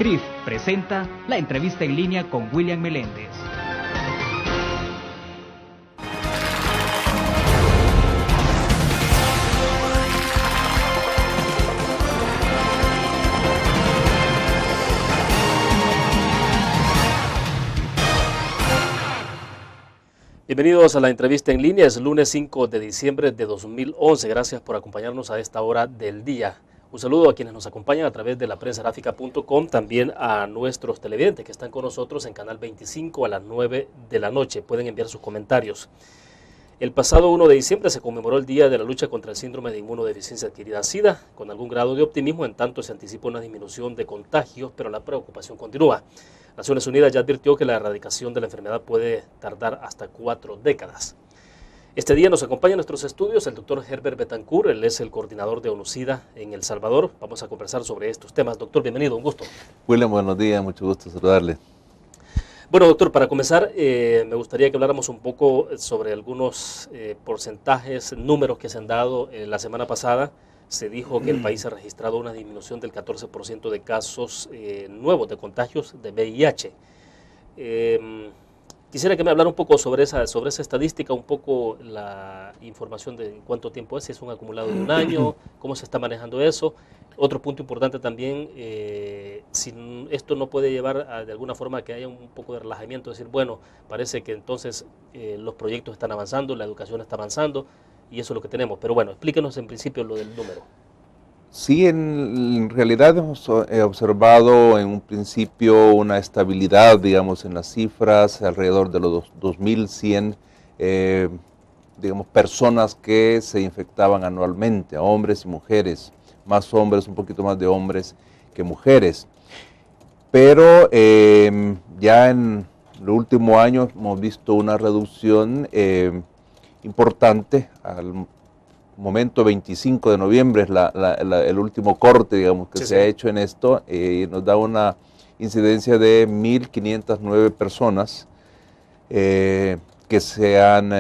CRIF presenta la entrevista en línea con William Meléndez. Bienvenidos a la entrevista en línea, es lunes 5 de diciembre de 2011. Gracias por acompañarnos a esta hora del día. Un saludo a quienes nos acompañan a través de la prensagráfica.com, también a nuestros televidentes que están con nosotros en Canal 25 a las 9 de la noche. Pueden enviar sus comentarios. El pasado 1 de diciembre se conmemoró el Día de la Lucha contra el Síndrome de Inmunodeficiencia Adquirida SIDA, con algún grado de optimismo, en tanto se anticipa una disminución de contagios, pero la preocupación continúa. Naciones Unidas ya advirtió que la erradicación de la enfermedad puede tardar hasta 4 décadas. Este día nos acompaña en nuestros estudios el doctor Herbert Betancourt, él es el coordinador de ONUSIDA en El Salvador. Vamos a conversar sobre estos temas. Doctor, bienvenido, un gusto. William, buenos días, mucho gusto saludarle. Bueno, doctor, para comenzar, me gustaría que habláramos un poco sobre algunos porcentajes, números que se han dado la semana pasada. Se dijo que el país ha registrado una disminución del 14% de casos nuevos de contagios de VIH. Quisiera que me hablara un poco sobre esa estadística, un poco la información de cuánto tiempo es, si es un acumulado de un año, cómo se está manejando eso. Otro punto importante también, si esto no puede llevar de alguna forma a que haya un poco de relajamiento, decir, bueno, parece que entonces los proyectos están avanzando, la educación está avanzando, y eso es lo que tenemos. Pero bueno, explíquenos en principio lo del número. Sí, en realidad hemos observado en un principio una estabilidad, digamos, en las cifras, alrededor de los 2.100, digamos, personas que se infectaban anualmente, hombres y mujeres, más hombres, un poquito más de hombres que mujeres. Pero ya en el último año hemos visto una reducción importante. Al momento 25 de noviembre es el último corte, digamos, que se ha hecho en esto, y nos da una incidencia de 1.509 personas que se han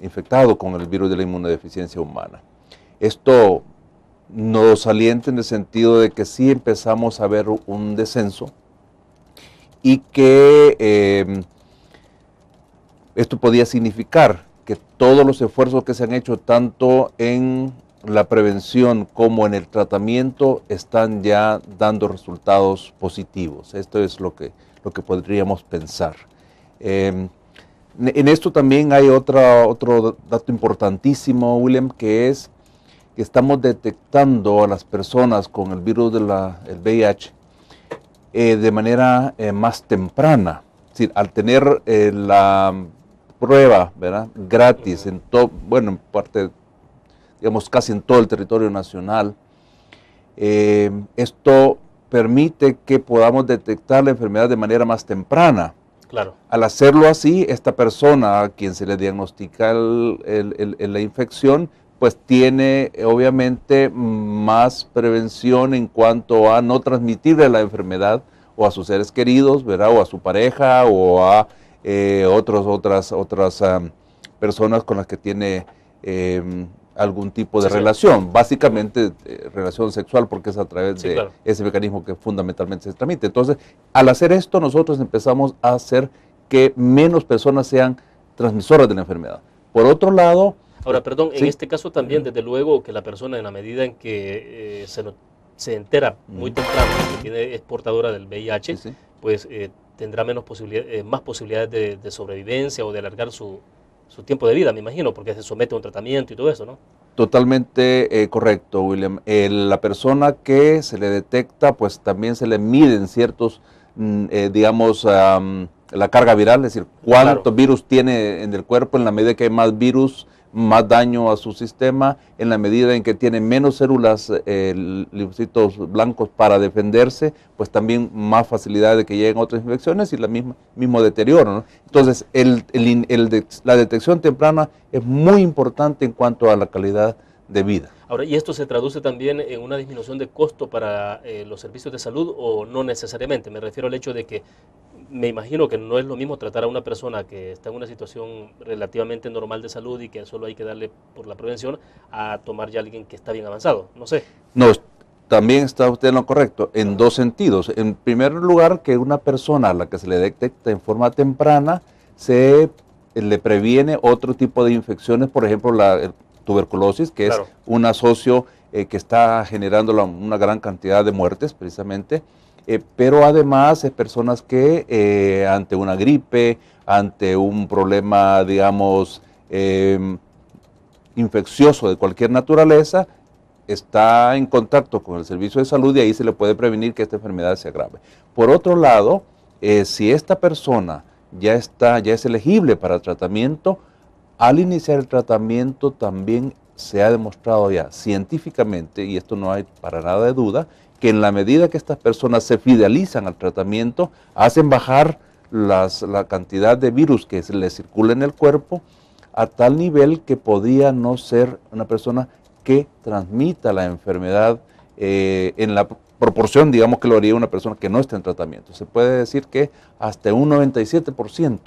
infectado con el virus de la inmunodeficiencia humana. Esto nos alienta en el sentido de que sí empezamos a ver un descenso y que esto podía significar que todos los esfuerzos que se han hecho tanto en la prevención como en el tratamiento están ya dando resultados positivos. Esto es lo que podríamos pensar. En esto también hay otro dato importantísimo, William, que es que estamos detectando a las personas con el virus del VIH de manera más temprana. Es decir, al tener la prueba, ¿verdad?, gratis en todo, bueno, en parte, digamos, casi en todo el territorio nacional, esto permite que podamos detectar la enfermedad de manera más temprana. Claro. Al hacerlo así, esta persona a quien se le diagnostica la infección, pues tiene obviamente más prevención en cuanto a no transmitirle la enfermedad o a sus seres queridos, ¿verdad?, o a su pareja o a otras personas con las que tiene algún tipo de relación, básicamente relación sexual, porque es a través de ese mecanismo que fundamentalmente se transmite. Entonces, al hacer esto, nosotros empezamos a hacer que menos personas sean transmisoras de la enfermedad. Por otro lado... Ahora, perdón, en este caso también, desde luego, que la persona, en la medida en que se entera muy temprano que es portadora del VIH, pues tendrá más posibilidades de sobrevivencia o de alargar su tiempo de vida, me imagino, porque se somete a un tratamiento y todo eso, ¿no? Totalmente correcto, William. La persona que se le detecta, pues también se le miden ciertos, digamos, la carga viral, es decir, cuánto virus tiene en el cuerpo. En la medida que hay más virus, más daño a su sistema, en la medida en que tiene menos células, linfocitos blancos para defenderse, pues también más facilidad de que lleguen otras infecciones y mismo deterioro, ¿no? Entonces, la detección temprana es muy importante en cuanto a la calidad de vida. Ahora, ¿y esto se traduce también en una disminución de costo para los servicios de salud o no necesariamente? Me refiero al hecho de que me imagino que no es lo mismo tratar a una persona que está en una situación relativamente normal de salud y que solo hay que darle por la prevención a tomar ya a alguien que está bien avanzado, no sé. No, también está usted en lo correcto, en dos sentidos. En primer lugar, que una persona a la que se le detecta en forma temprana le previene otro tipo de infecciones, por ejemplo, la tuberculosis, que Claro. es un asocio que está generando una gran cantidad de muertes, precisamente. Pero además es personas que ante una gripe, ante un problema, digamos, infeccioso de cualquier naturaleza, está en contacto con el servicio de salud y ahí se le puede prevenir que esta enfermedad se agrave. Por otro lado, si esta persona ya es elegible para tratamiento, al iniciar el tratamiento también se ha demostrado ya científicamente, y esto no hay para nada de duda, que en la medida que estas personas se fidelizan al tratamiento, hacen bajar la cantidad de virus que se les circula en el cuerpo a tal nivel que podría no ser una persona que transmita la enfermedad en la proporción, digamos, que lo haría una persona que no está en tratamiento. Se puede decir que hasta un 97%,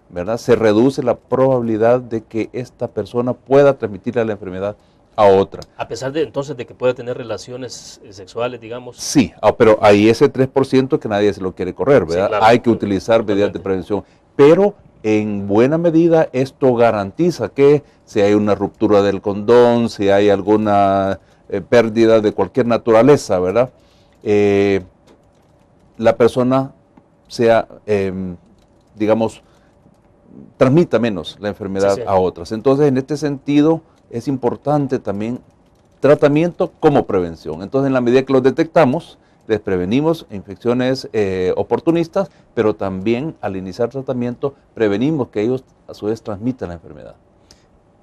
¿verdad? Se reduce la probabilidad de que esta persona pueda transmitirle la enfermedad a otra. A pesar de entonces de que pueda tener relaciones sexuales, digamos. Sí, pero hay ese 3% que nadie se lo quiere correr, ¿verdad? Sí, claro, hay que utilizar medidas de prevención, pero en buena medida esto garantiza que si hay una ruptura del condón, si hay alguna pérdida de cualquier naturaleza, ¿verdad? La persona sea, digamos, transmita menos la enfermedad a otras. Entonces, en este sentido, es importante también tratamiento como prevención. Entonces, en la medida que los detectamos, les prevenimos infecciones oportunistas, pero también al iniciar tratamiento prevenimos que ellos a su vez transmitan la enfermedad.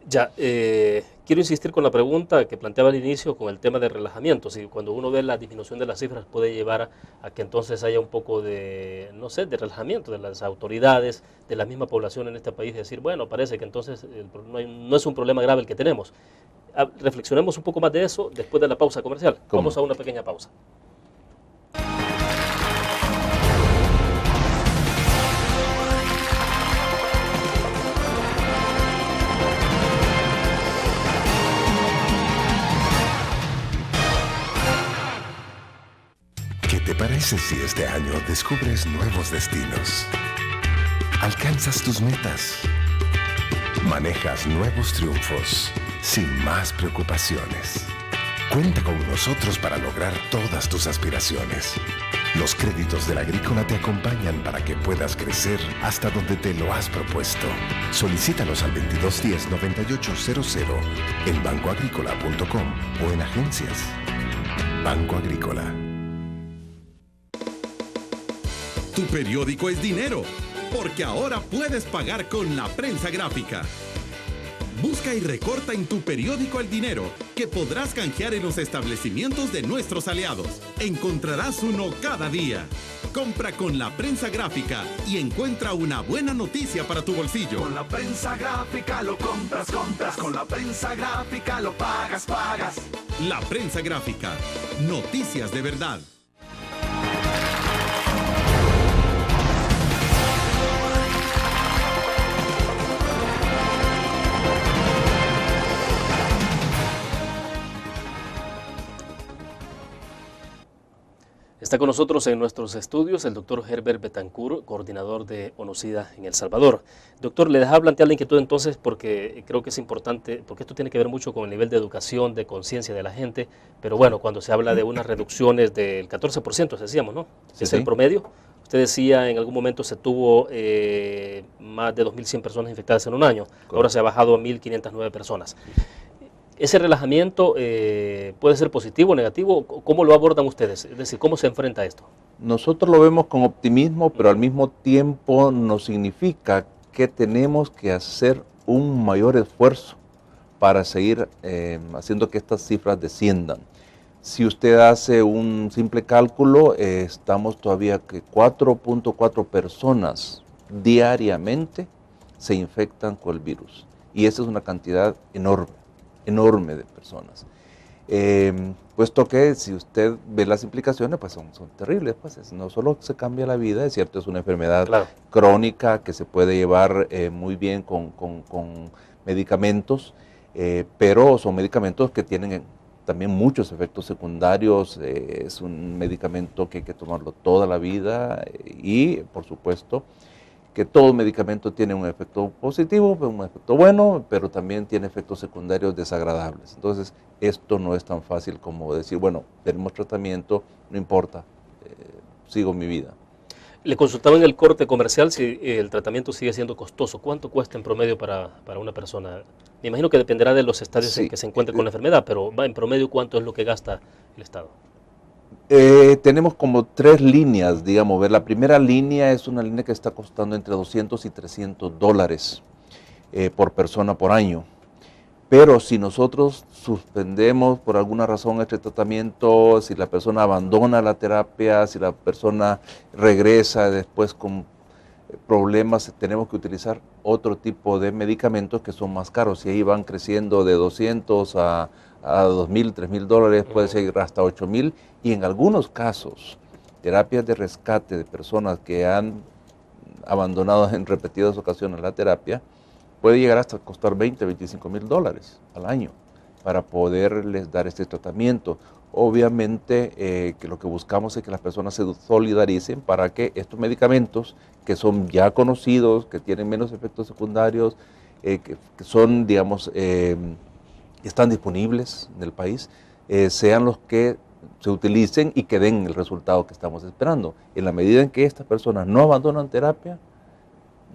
Ya, quiero insistir con la pregunta que planteaba al inicio con el tema de relajamiento. Si cuando uno ve la disminución de las cifras puede llevar a que entonces haya un poco de, no sé, de relajamiento de las autoridades, de la misma población en este país, decir, bueno, parece que entonces no es un problema grave el que tenemos. Reflexionemos un poco más de eso después de la pausa comercial. Vamos a una pequeña pausa. ¿Qué te parece si este año descubres nuevos destinos? Alcanzas tus metas. Manejas nuevos triunfos sin más preocupaciones. Cuenta con nosotros para lograr todas tus aspiraciones. Los créditos de la Agrícola te acompañan para que puedas crecer hasta donde te lo has propuesto. Solicítalos al 2210-9800 en bancoagrícola.com o en agencias. Banco Agrícola. Tu periódico es dinero, porque ahora puedes pagar con la prensa gráfica. Busca y recorta en tu periódico el dinero, que podrás canjear en los establecimientos de nuestros aliados. Encontrarás uno cada día. Compra con la prensa gráfica y encuentra una buena noticia para tu bolsillo. Con la prensa gráfica lo compras. Con la prensa gráfica lo pagas. La prensa gráfica. Noticias de verdad. Está con nosotros en nuestros estudios el doctor Herbert Betancourt, coordinador de ONUSIDA en El Salvador. Doctor, le dejaba plantear la inquietud entonces porque creo que es importante, porque esto tiene que ver mucho con el nivel de educación, de conciencia de la gente, pero bueno, cuando se habla de unas reducciones del 14%, decíamos, ¿no? Sí, es sí. el promedio. Usted decía en algún momento se tuvo más de 2.100 personas infectadas en un año, ahora se ha bajado a 1.509 personas. ¿Ese relajamiento puede ser positivo o negativo? ¿Cómo lo abordan ustedes? Es decir, ¿cómo se enfrenta a esto? Nosotros lo vemos con optimismo, pero al mismo tiempo nos significa que tenemos que hacer un mayor esfuerzo para seguir haciendo que estas cifras desciendan. Si usted hace un simple cálculo, estamos todavía que 4.4 personas diariamente se infectan con el virus. Y esa es una cantidad enorme de personas. Puesto que si usted ve las implicaciones, pues son terribles. Pues no solo se cambia la vida, es cierto, es una enfermedad crónica que se puede llevar muy bien con medicamentos, pero son medicamentos que tienen también muchos efectos secundarios, es un medicamento que hay que tomarlo toda la vida y, por supuesto, que todo medicamento tiene un efecto positivo, un efecto bueno, pero también tiene efectos secundarios desagradables. Entonces, esto no es tan fácil como decir, bueno, tenemos tratamiento, no importa, sigo mi vida. Le consultaba en el corte comercial si el tratamiento sigue siendo costoso. ¿Cuánto cuesta en promedio para una persona? Me imagino que dependerá de los estadios en que se encuentre con la enfermedad, pero en promedio, ¿cuánto es lo que gasta el Estado? Tenemos como 3 líneas, digamos. La primera línea es una línea que está costando entre $200 y $300 por persona por año. Pero si nosotros suspendemos por alguna razón este tratamiento, si la persona abandona la terapia, si la persona regresa después con problemas, tenemos que utilizar otro tipo de medicamentos que son más caros y ahí van creciendo de 200 a $2,000, $3,000, puede ser hasta 8,000 y en algunos casos terapias de rescate de personas que han abandonado en repetidas ocasiones la terapia puede llegar hasta costar $20, $25,000 al año para poderles dar este tratamiento. Obviamente que lo que buscamos es que las personas se solidaricen para que estos medicamentos que son ya conocidos, que tienen menos efectos secundarios, que son, digamos, están disponibles en el país, sean los que se utilicen y que den el resultado que estamos esperando. En la medida en que estas personas no abandonan terapia,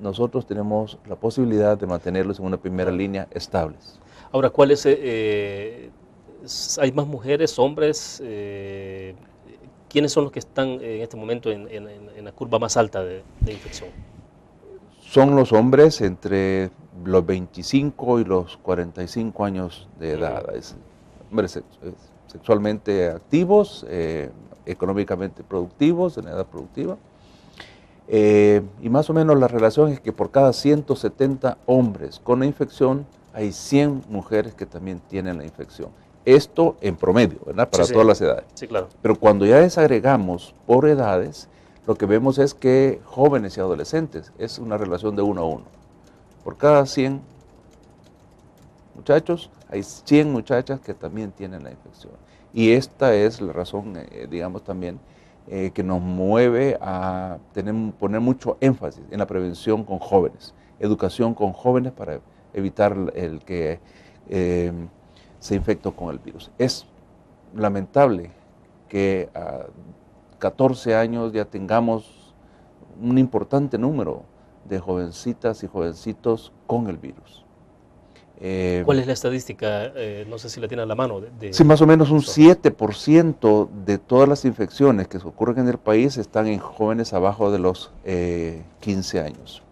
nosotros tenemos la posibilidad de mantenerlos en una primera línea estables. Ahora, ¿cuál es? ¿Hay más mujeres, hombres? ¿Quiénes son los que están en este momento en la curva más alta de infección? Son los hombres entre los 25 y los 45 años de edad. Hombres sexualmente activos, económicamente productivos, en edad productiva. Y más o menos la relación es que por cada 170 hombres con la infección hay 100 mujeres que también tienen la infección. Esto en promedio, ¿verdad? Para todas las edades. Sí, claro. Pero cuando ya desagregamos por edades, lo que vemos es que jóvenes y adolescentes es una relación de 1 a 1. Por cada 100 muchachos, hay 100 muchachas que también tienen la infección. Y esta es la razón, digamos, también que nos mueve a poner mucho énfasis en la prevención con jóvenes, educación con jóvenes para evitar el que se infecte con el virus. Es lamentable que a 14 años ya tengamos un importante número de jovencitas y jovencitos con el virus. ¿Cuál es la estadística? No sé si la tiene a la mano. Sí, más o menos un 7% de todas las infecciones que ocurren en el país están en jóvenes abajo de los 15 años.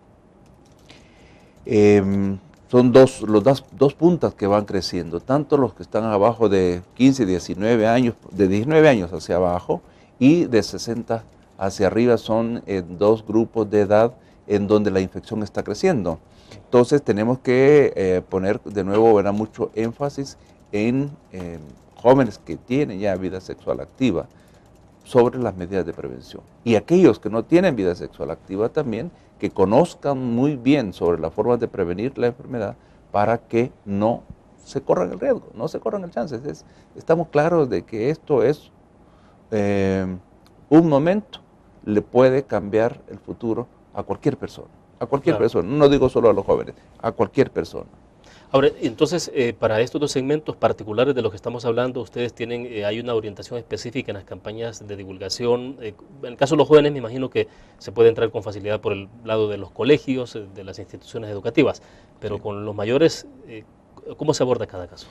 Son dos puntas que van creciendo, tanto los que están abajo de 15, 19 años, de 19 años hacia abajo y de 60 hacia arriba son 2 grupos de edad en donde la infección está creciendo. Entonces tenemos que poner de nuevo, ¿verdad?, mucho énfasis en jóvenes que tienen ya vida sexual activa sobre las medidas de prevención. Y aquellos que no tienen vida sexual activa también, que conozcan muy bien sobre las formas de prevenir la enfermedad para que no se corran el riesgo, no se corran el chance. Estamos claros de que esto es un momento, le puede cambiar el futuro a cualquier persona. A cualquier persona, no digo solo a los jóvenes, a cualquier persona. Ahora, entonces, para estos 2 segmentos particulares de los que estamos hablando, ustedes tienen, hay una orientación específica en las campañas de divulgación. En el caso de los jóvenes, me imagino que se puede entrar con facilidad por el lado de los colegios, de las instituciones educativas, pero sí, con los mayores, ¿cómo se aborda cada caso?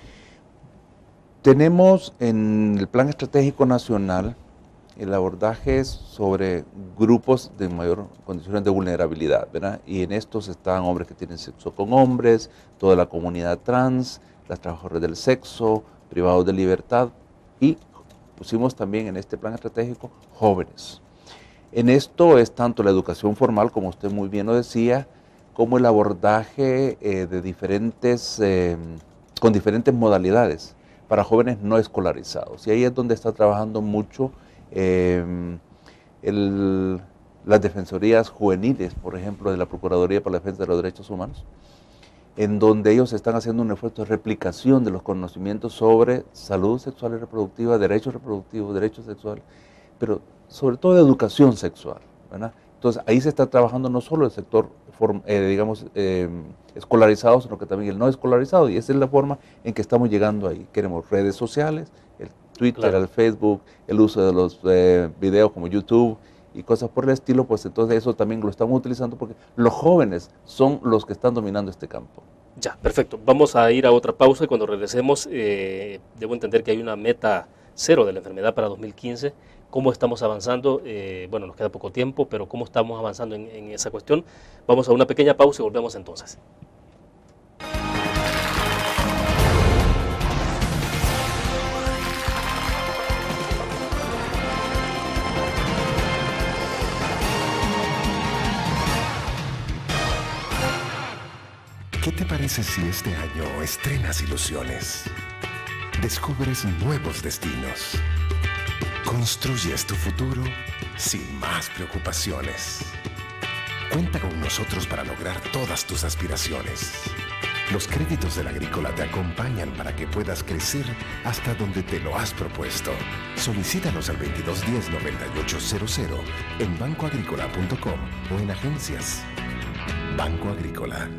Tenemos en el Plan Estratégico Nacional el abordaje sobre grupos de mayor condiciones de vulnerabilidad, ¿verdad? Y en estos están hombres que tienen sexo con hombres, toda la comunidad trans, las trabajadoras del sexo, privados de libertad y pusimos también en este plan estratégico jóvenes. En esto es tanto la educación formal, como usted muy bien lo decía, como el abordaje con diferentes modalidades para jóvenes no escolarizados. Y ahí es donde está trabajando mucho las defensorías juveniles, por ejemplo, de la Procuraduría para la Defensa de los Derechos Humanos, en donde ellos están haciendo un esfuerzo de replicación de los conocimientos sobre salud sexual y reproductiva, derechos reproductivos, derechos sexuales, pero sobre todo de educación sexual, ¿verdad? Entonces, ahí se está trabajando no solo el sector, escolarizado, sino que también el no escolarizado, y esa es la forma en que estamos llegando ahí. Queremos redes sociales, el Twitter, el Facebook, el uso de los videos como YouTube y cosas por el estilo, pues entonces eso también lo estamos utilizando porque los jóvenes son los que están dominando este campo. Ya, perfecto. Vamos a ir a otra pausa y cuando regresemos, debo entender que hay una meta cero de la enfermedad para 2015. ¿Cómo estamos avanzando? Bueno, nos queda poco tiempo, pero ¿cómo estamos avanzando en esa cuestión? Vamos a una pequeña pausa y volvemos entonces. ¿Qué te parece si este año estrenas ilusiones? Descubres nuevos destinos. Construyes tu futuro sin más preocupaciones. Cuenta con nosotros para lograr todas tus aspiraciones. Los créditos del Agrícola te acompañan para que puedas crecer hasta donde te lo has propuesto. Solicítalos al 2210-9800 en bancoagricola.com o en agencias. Banco Agrícola.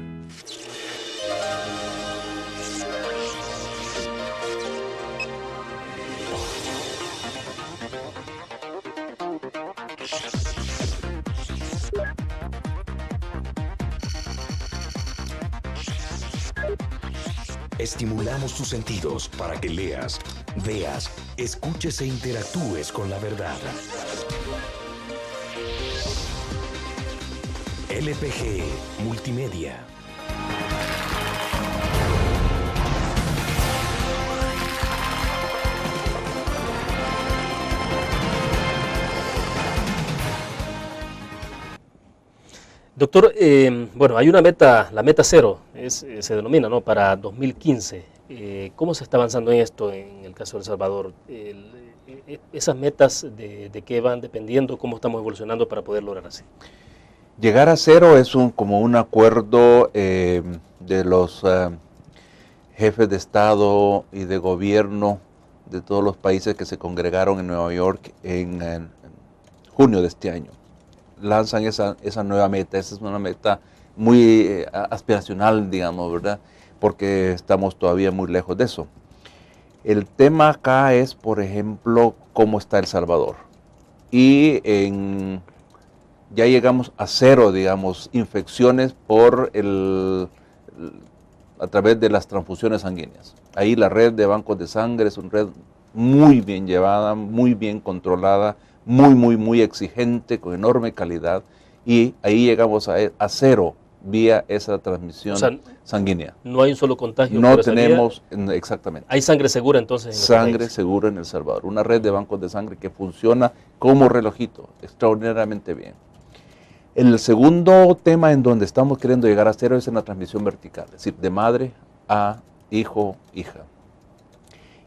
Estimulamos tus sentidos para que leas, veas, escuches e interactúes con la verdad. LPG Multimedia. Doctor, bueno, hay una meta, la meta cero, se denomina, ¿no?, para 2015. ¿Cómo se está avanzando en esto en el caso de El Salvador? ¿Esas metas de qué van dependiendo? ¿Cómo estamos evolucionando para poder lograr así? Llegar a cero es como un acuerdo de los jefes de Estado y de gobierno de todos los países que se congregaron en Nueva York en junio de este año. Lanzan esa nueva meta. Esa es una meta muy aspiracional, digamos, ¿verdad? Porque estamos todavía muy lejos de eso. El tema acá es, por ejemplo, cómo está El Salvador. Y ya llegamos a cero, digamos, infecciones a través de las transfusiones sanguíneas. Ahí la red de bancos de sangre es una red muy bien llevada, muy bien controlada, muy exigente, con enorme calidad, y ahí llegamos a cero vía esa transmisión sanguínea. No hay un solo contagio. No tenemos, exactamente. ¿Hay sangre segura entonces? Sangre segura en El Salvador, una red de bancos de sangre que funciona como relojito, extraordinariamente bien. El segundo tema en donde estamos queriendo llegar a cero es en la transmisión vertical, es decir, de madre a hijo, hija.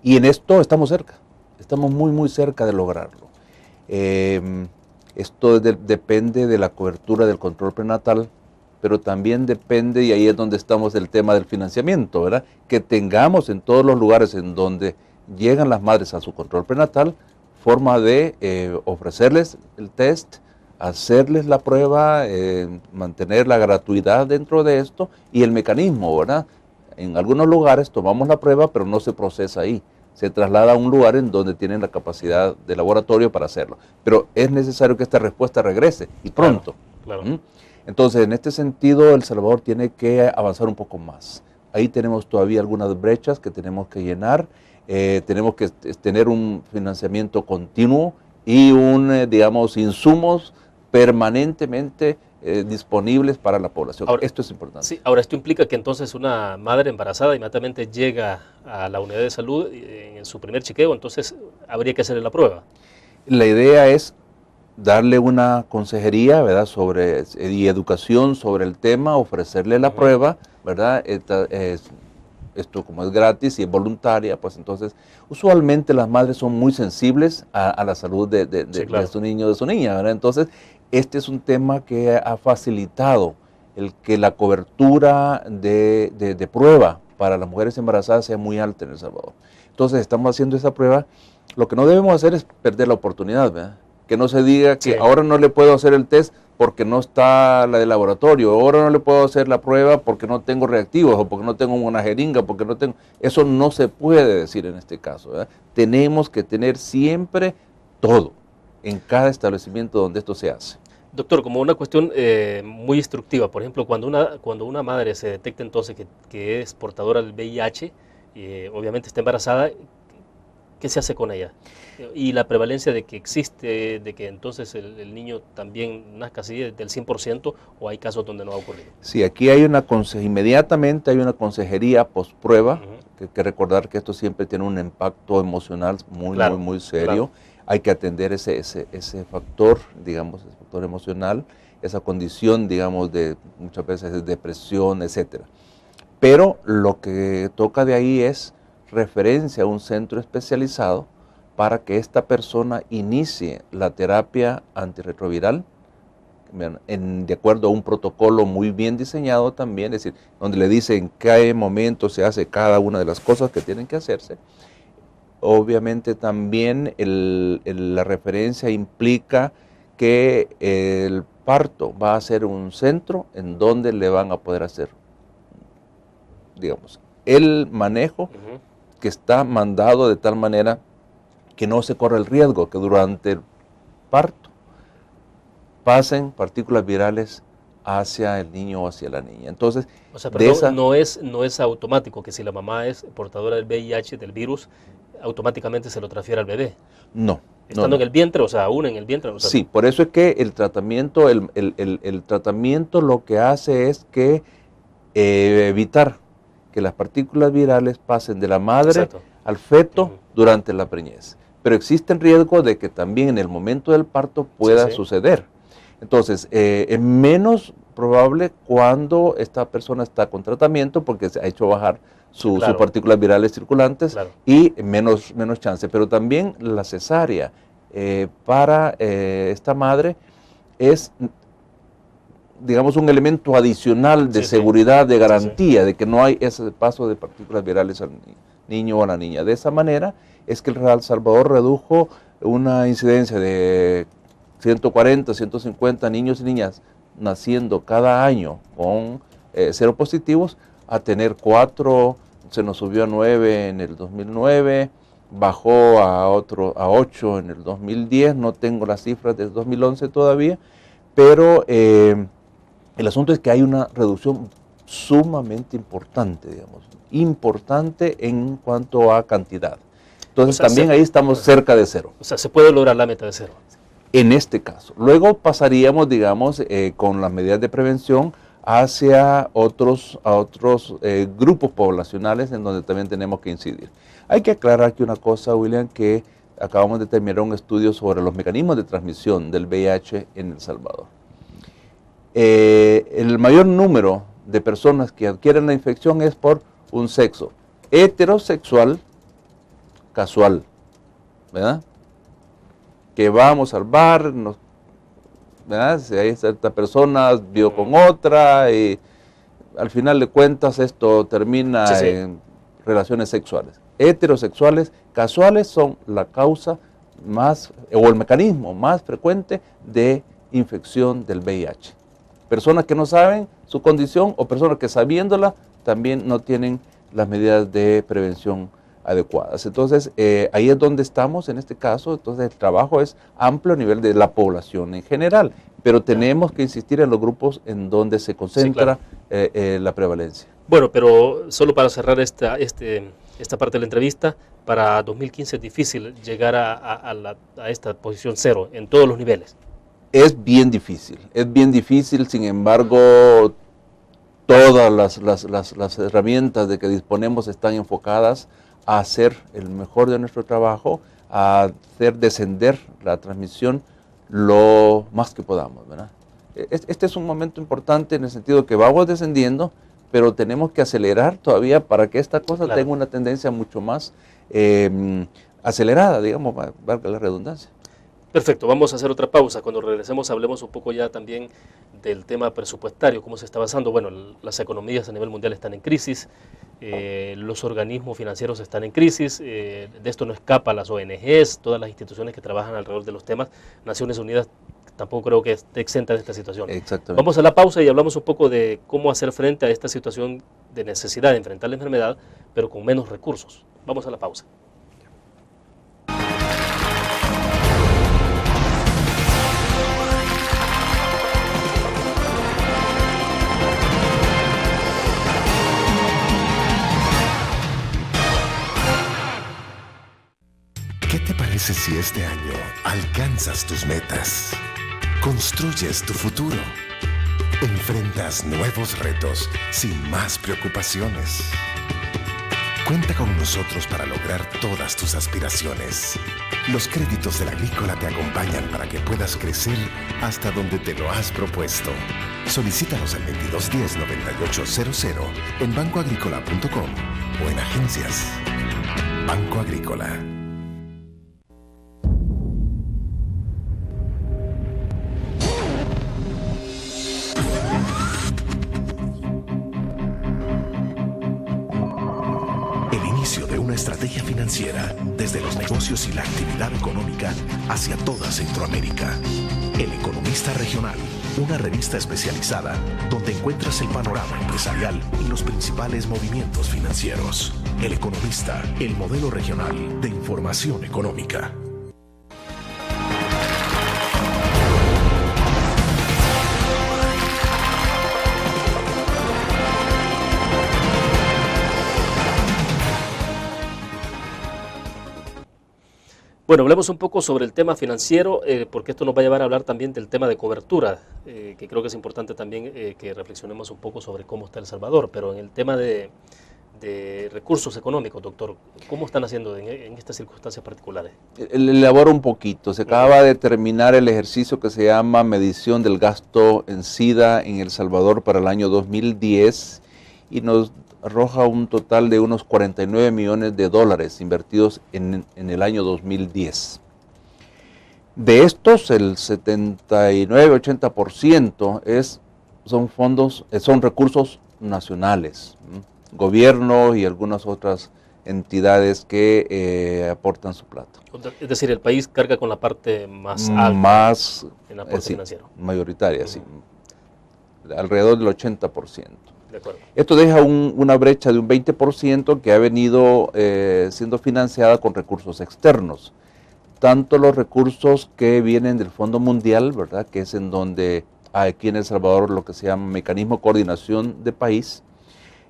Y en esto estamos cerca, estamos muy cerca de lograrlo. Esto depende de la cobertura del control prenatal, pero también depende, y ahí es donde estamos, el tema del financiamiento, ¿verdad? Que tengamos en todos los lugares en donde llegan las madres a su control prenatal, forma de ofrecerles el test, hacerles la prueba, mantener la gratuidad dentro de esto y el mecanismo, ¿verdad? En algunos lugares tomamos la prueba, pero no se procesa ahí. Se traslada a un lugar en donde tienen la capacidad de laboratorio para hacerlo. Pero es necesario que esta respuesta regrese, y pronto. Claro. Entonces, en este sentido, El Salvador tiene que avanzar un poco más. Ahí tenemos todavía algunas brechas que tenemos que llenar. Tenemos que tener un financiamiento continuo y digamos, insumos permanentemente disponibles para la población. Ahora, esto es importante. Sí, ahora esto implica que entonces una madre embarazada inmediatamente llega a la unidad de salud en su primer chequeo, entonces habría que hacerle la prueba. La idea es darle una consejería, ¿verdad?, y educación sobre el tema, ofrecerle la prueba, ¿verdad? Esto como es gratis y es voluntaria, pues entonces usualmente las madres son muy sensibles a la salud de su niño o de su niña, ¿verdad? Entonces este es un tema que ha facilitado el que la cobertura de prueba para las mujeres embarazadas sea muy alta en El Salvador. Entonces estamos haciendo esa prueba. Lo que no debemos hacer es perder la oportunidad, ¿verdad? Que no se diga que ahora no le puedo hacer el test porque no está la del laboratorio, ahora no le puedo hacer la prueba porque no tengo reactivos o porque no tengo una jeringa, porque no tengo... Eso no se puede decir en este caso, ¿verdad? Tenemos que tener siempre todo en cada establecimiento donde esto se hace. Doctor, como una cuestión muy instructiva, por ejemplo, cuando una madre se detecta entonces que es portadora del VIH, obviamente está embarazada, ¿qué se hace con ella? Y la prevalencia de que existe, de que entonces el niño también nazca así del 100%, o hay casos donde no ha ocurrido. Sí, aquí hay inmediatamente hay una consejería post-prueba, que hay que recordar que esto siempre tiene un impacto emocional muy serio. Claro. Hay que atender ese factor, digamos, ese factor emocional, esa condición, digamos, de muchas veces de depresión, etcétera. Pero lo que toca de ahí es referencia a un centro especializado para que esta persona inicie la terapia antirretroviral de acuerdo a un protocolo muy bien diseñado también, es decir, donde le dice en qué momento se hace cada una de las cosas que tienen que hacerse. Obviamente también la referencia implica que el parto va a ser un centro en donde le van a poder hacer, digamos, el manejo que está mandado de tal manera que no se corre el riesgo que durante el parto pasen partículas virales hacia el niño o hacia la niña. Entonces, o sea, pero no es automático que si la mamá es portadora del VIH, del virus, automáticamente se lo transfiere al bebé. No. Estando en el vientre, o sea, aún en el vientre. O sea, sí, por eso es que el tratamiento, el tratamiento lo que hace es que evitar que las partículas virales pasen de la madre al feto durante la preñez. Pero existe el riesgo de que también en el momento del parto pueda suceder. Entonces, es menos probable cuando esta persona está con tratamiento porque se ha hecho bajar sus partículas virales circulantes y menos chance. Pero también la cesárea para esta madre es, digamos, un elemento adicional de seguridad, de garantía, de que no hay ese paso de partículas virales al niño o a la niña. De esa manera es que El Salvador redujo una incidencia de 140, 150 niños y niñas naciendo cada año con seropositivos a tener 4, se nos subió a 9 en el 2009, bajó a 8 en el 2010, no tengo las cifras del 2011 todavía, pero el asunto es que hay una reducción sumamente importante, digamos, importante en cuanto a cantidad. Entonces también ahí estamos cerca de cero. O sea, se puede lograr la meta de cero. En este caso. Luego pasaríamos, digamos, con las medidas de prevención hacia otros grupos poblacionales en donde también tenemos que incidir. Hay que aclarar aquí una cosa, William, que acabamos de terminar un estudio sobre los mecanismos de transmisión del VIH en El Salvador. El mayor número de personas que adquieren la infección es por un sexo heterosexual casual, ¿verdad? Que vamos al bar, ¿verdad? Si hay cierta persona vio con otra y al final de cuentas esto termina en relaciones sexuales. Heterosexuales casuales son la causa más, o el mecanismo más frecuente de infección del VIH. Personas que no saben su condición o personas que sabiéndola también no tienen las medidas de prevención adecuadas. Entonces, ahí es donde estamos en este caso. Entonces, el trabajo es amplio a nivel de la población en general, pero tenemos que insistir en los grupos en donde se concentra la prevalencia. Bueno, pero solo para cerrar esta parte de la entrevista, para 2015 es difícil llegar a esta posición cero en todos los niveles. Es bien difícil, sin embargo, todas las herramientas de que disponemos están enfocadas a hacer el mejor de nuestro trabajo, a hacer descender la transmisión lo más que podamos, ¿verdad? Este es un momento importante en el sentido que vamos descendiendo, pero tenemos que acelerar todavía para que esta cosa tenga una tendencia mucho más acelerada, digamos, valga la redundancia. Perfecto, vamos a hacer otra pausa. Cuando regresemos hablemos un poco ya también del tema presupuestario, cómo se está avanzando. Bueno, las economías a nivel mundial están en crisis, los organismos financieros están en crisis, de esto no escapa las ONGs, todas las instituciones que trabajan alrededor de los temas. Naciones Unidas tampoco creo que esté exenta de esta situación. Exactamente. Vamos a la pausa y hablamos un poco de cómo hacer frente a esta situación de necesidad de enfrentar la enfermedad, pero con menos recursos. Vamos a la pausa. ¿Qué te parece si este año alcanzas tus metas? Construyes tu futuro. Enfrentas nuevos retos sin más preocupaciones. Cuenta con nosotros para lograr todas tus aspiraciones. Los créditos de la Agrícola te acompañan para que puedas crecer hasta donde te lo has propuesto. Solicítalos al 2210-9800 en bancoagricola.com o en agencias. Banco Agrícola. Estrategia financiera desde los negocios y la actividad económica hacia toda Centroamérica. El Economista Regional, una revista especializada donde encuentras el panorama empresarial y los principales movimientos financieros. El Economista, el modelo regional de información económica. Bueno, hablemos un poco sobre el tema financiero, porque esto nos va a llevar a hablar también del tema de cobertura, que creo que es importante también que reflexionemos un poco sobre cómo está El Salvador, pero en el tema de recursos económicos, doctor, ¿cómo están haciendo en estas circunstancias particulares? Le elaboro un poquito. Se acaba de terminar el ejercicio que se llama medición del gasto en SIDA en El Salvador para el año 2010 y nos arroja un total de unos 49 millones de dólares invertidos en el año 2010. De estos, el 79-80% son recursos nacionales, gobierno y algunas otras entidades que aportan su plata. Es decir, el país carga con la parte más alta en aporte financiero. Mayoritaria, sí. Alrededor del 80%. De acuerdo. Esto deja una brecha de un 20% que ha venido siendo financiada con recursos externos. Tanto los recursos que vienen del Fondo Mundial, ¿verdad?, que es en donde aquí en El Salvador lo que se llama Mecanismo de Coordinación de País,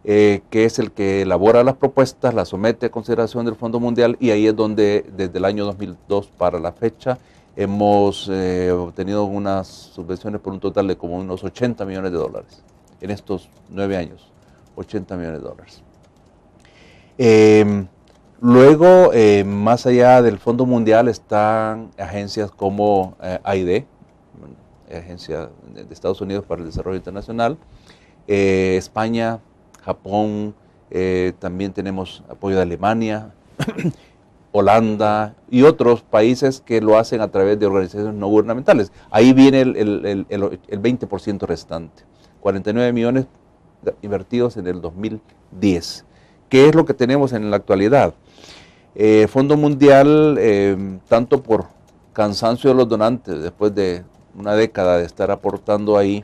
que es el que elabora las propuestas, las somete a consideración del Fondo Mundial, y ahí es donde desde el año 2002 para la fecha hemos obtenido unas subvenciones por un total de como unos 80 millones de dólares. En estos 9 años, 80 millones de dólares. Luego, más allá del Fondo Mundial, están agencias como AID, Agencia de Estados Unidos para el Desarrollo Internacional, España, Japón, también tenemos apoyo de Alemania, Holanda y otros países que lo hacen a través de organizaciones no gubernamentales. Ahí viene el 20% restante. 49 millones invertidos en el 2010. ¿Qué es lo que tenemos en la actualidad? Fondo Mundial, tanto por cansancio de los donantes, después de una década de estar aportando ahí,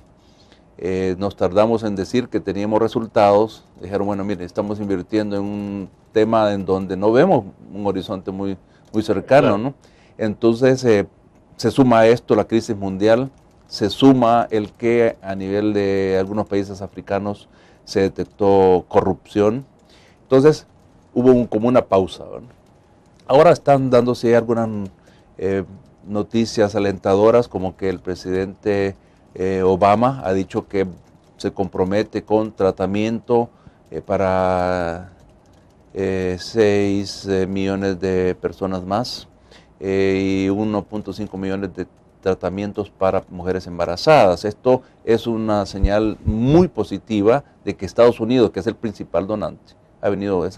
nos tardamos en decir que teníamos resultados. Dijeron, bueno, mire, estamos invirtiendo en un tema en donde no vemos un horizonte muy cercano, claro, ¿no? Entonces se suma a esto la crisis mundial, se suma el que a nivel de algunos países africanos se detectó corrupción. Entonces hubo como una pausa, ¿verdad? Ahora están dándose algunas noticias alentadoras, como que el presidente Obama ha dicho que se compromete con tratamiento para 6 millones de personas más y 1.5 millones de tratamientos para mujeres embarazadas. Esto es una señal muy positiva de que Estados Unidos, que es el principal donante, ha venido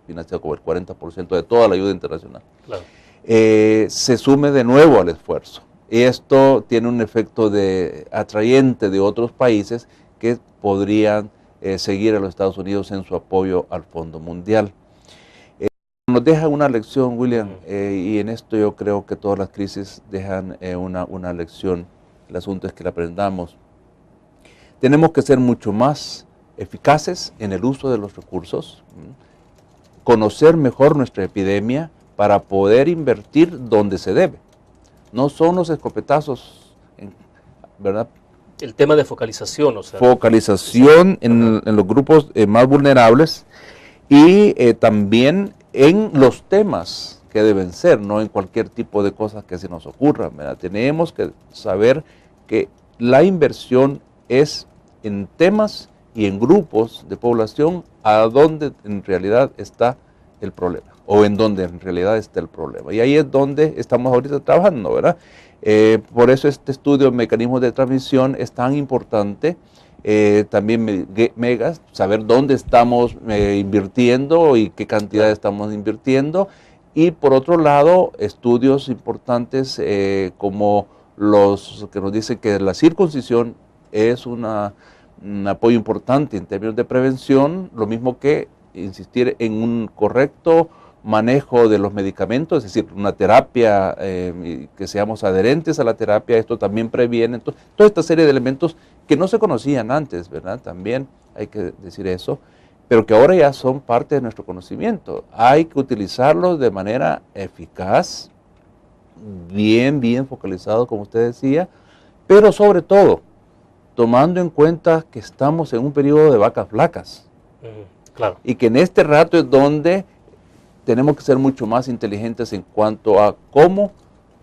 financiado como el 40% de toda la ayuda internacional. Claro. se sume de nuevo al esfuerzo. Esto tiene un efecto atrayente de otros países que podrían seguir a los Estados Unidos en su apoyo al Fondo Mundial. Nos deja una lección, William, y en esto yo creo que todas las crisis dejan una lección. El asunto es que la aprendamos. Tenemos que ser mucho más eficaces en el uso de los recursos, conocer mejor nuestra epidemia para poder invertir donde se debe. No son los escopetazos, ¿verdad? El tema de focalización, o sea. Focalización en los grupos más vulnerables y también en los temas que deben ser, no en cualquier tipo de cosas que se nos ocurran, ¿verdad? Tenemos que saber que la inversión es en temas y en grupos de población a donde en realidad está el problema, o en donde en realidad está el problema. Y ahí es donde estamos ahorita trabajando, ¿verdad? Por eso este estudio de mecanismos de transmisión es tan importante. También saber dónde estamos invirtiendo y qué cantidad estamos invirtiendo. Y por otro lado, estudios importantes como los que nos dicen que la circuncisión es un apoyo importante en términos de prevención, lo mismo que insistir en un correcto manejo de los medicamentos, es decir, una terapia, que seamos adherentes a la terapia, esto también previene. Entonces, toda esta serie de elementos que no se conocían antes, ¿verdad? También hay que decir eso, pero que ahora ya son parte de nuestro conocimiento. Hay que utilizarlos de manera eficaz, bien focalizado, como usted decía, pero sobre todo, tomando en cuenta que estamos en un periodo de vacas flacas. Claro. Y que en este rato es donde tenemos que ser mucho más inteligentes en cuanto a cómo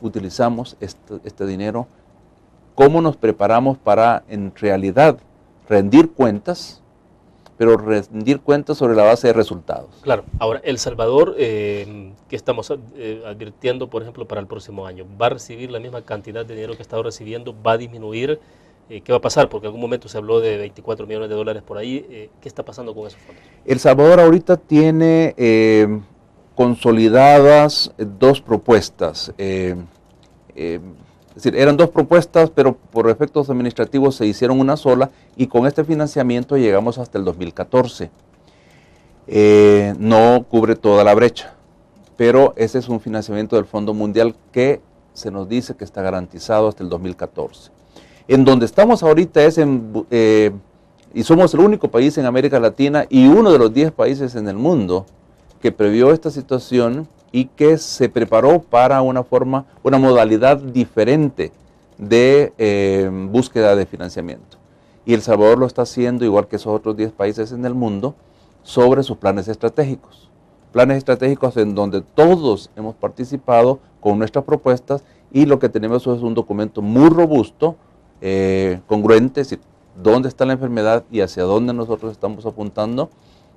utilizamos este dinero, cómo nos preparamos para en realidad rendir cuentas, pero rendir cuentas sobre la base de resultados. Claro. Ahora, El Salvador, que estamos advirtiendo, por ejemplo, para el próximo año, ¿va a recibir la misma cantidad de dinero que ha estado recibiendo? ¿Va a disminuir? ¿Qué va a pasar? Porque en algún momento se habló de 24 millones de dólares por ahí. ¿Qué está pasando con esos fondos? El Salvador ahorita tiene consolidadas dos propuestas. Es decir, eran dos propuestas, pero por efectos administrativos se hicieron una sola, y con este financiamiento llegamos hasta el 2014. No cubre toda la brecha, pero ese es un financiamiento del Fondo Mundial que se nos dice que está garantizado hasta el 2014. En donde estamos ahorita es y somos el único país en América Latina y uno de los 10 países en el mundo que previó esta situación y que se preparó para una modalidad diferente de búsqueda de financiamiento. Y El Salvador lo está haciendo, igual que esos otros 10 países en el mundo, sobre sus planes estratégicos. Planes estratégicos en donde todos hemos participado con nuestras propuestas, y lo que tenemos es un documento muy robusto, congruente, es decir, dónde está la enfermedad y hacia dónde nosotros estamos apuntando,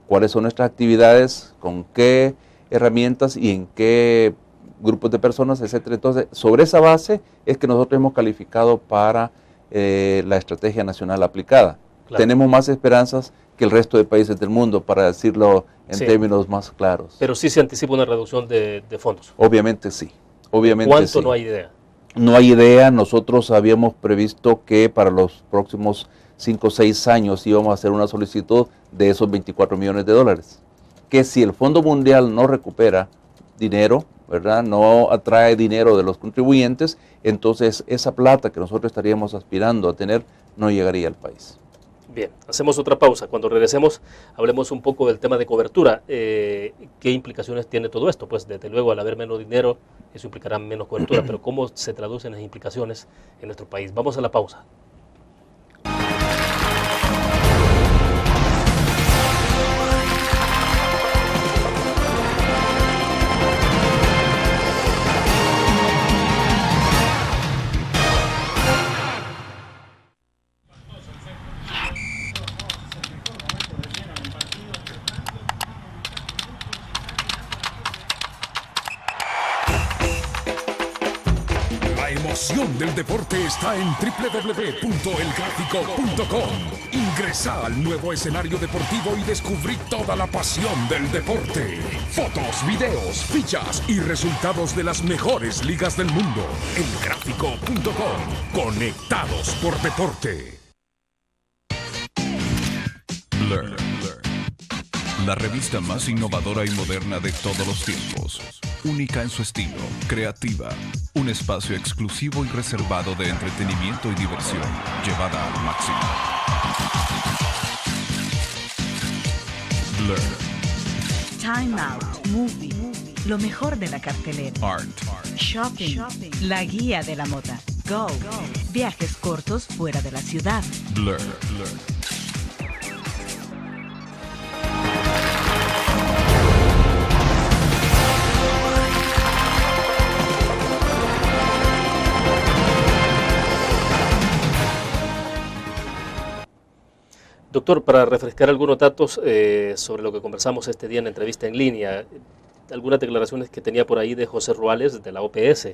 cuáles son nuestras actividades, con qué herramientas y en qué grupos de personas, etcétera. Entonces, sobre esa base es que nosotros hemos calificado para la estrategia nacional aplicada. Claro. Tenemos más esperanzas que el resto de países del mundo, para decirlo en términos más claros. Pero sí se anticipa una reducción de fondos. Obviamente sí. Obviamente ¿Cuánto sí. no hay idea? No hay idea. Nosotros habíamos previsto que para los próximos 5 o 6 años íbamos a hacer una solicitud de esos 24 millones de dólares. Que si el Fondo Mundial no recupera dinero, ¿verdad?, no atrae dinero de los contribuyentes, entonces esa plata que nosotros estaríamos aspirando a tener no llegaría al país. Bien, hacemos otra pausa. Cuando regresemos, hablemos un poco del tema de cobertura. ¿Qué implicaciones tiene todo esto? Pues desde luego, al haber menos dinero, eso implicará menos cobertura, pero ¿cómo se traducen las implicaciones en nuestro país? Vamos a la pausa. pasión del deporte está en www.elgráfico.com. Ingresa al nuevo escenario deportivo y descubrí toda la pasión del deporte. Fotos, videos, fichas y resultados de las mejores ligas del mundo. Elgráfico.com. Conectados por deporte. Blur. La revista más innovadora y moderna de todos los tiempos. Única en su estilo, creativa. Un espacio exclusivo y reservado de entretenimiento y diversión, llevada al máximo. Blur. Time Out, Movie, lo mejor de la cartelera. Art. Shopping, la guía de la moda. Go, viajes cortos fuera de la ciudad. Blur. Doctor, para refrescar algunos datos sobre lo que conversamos este día en la entrevista en línea, algunas declaraciones que tenía por ahí de José Ruales de la OPS,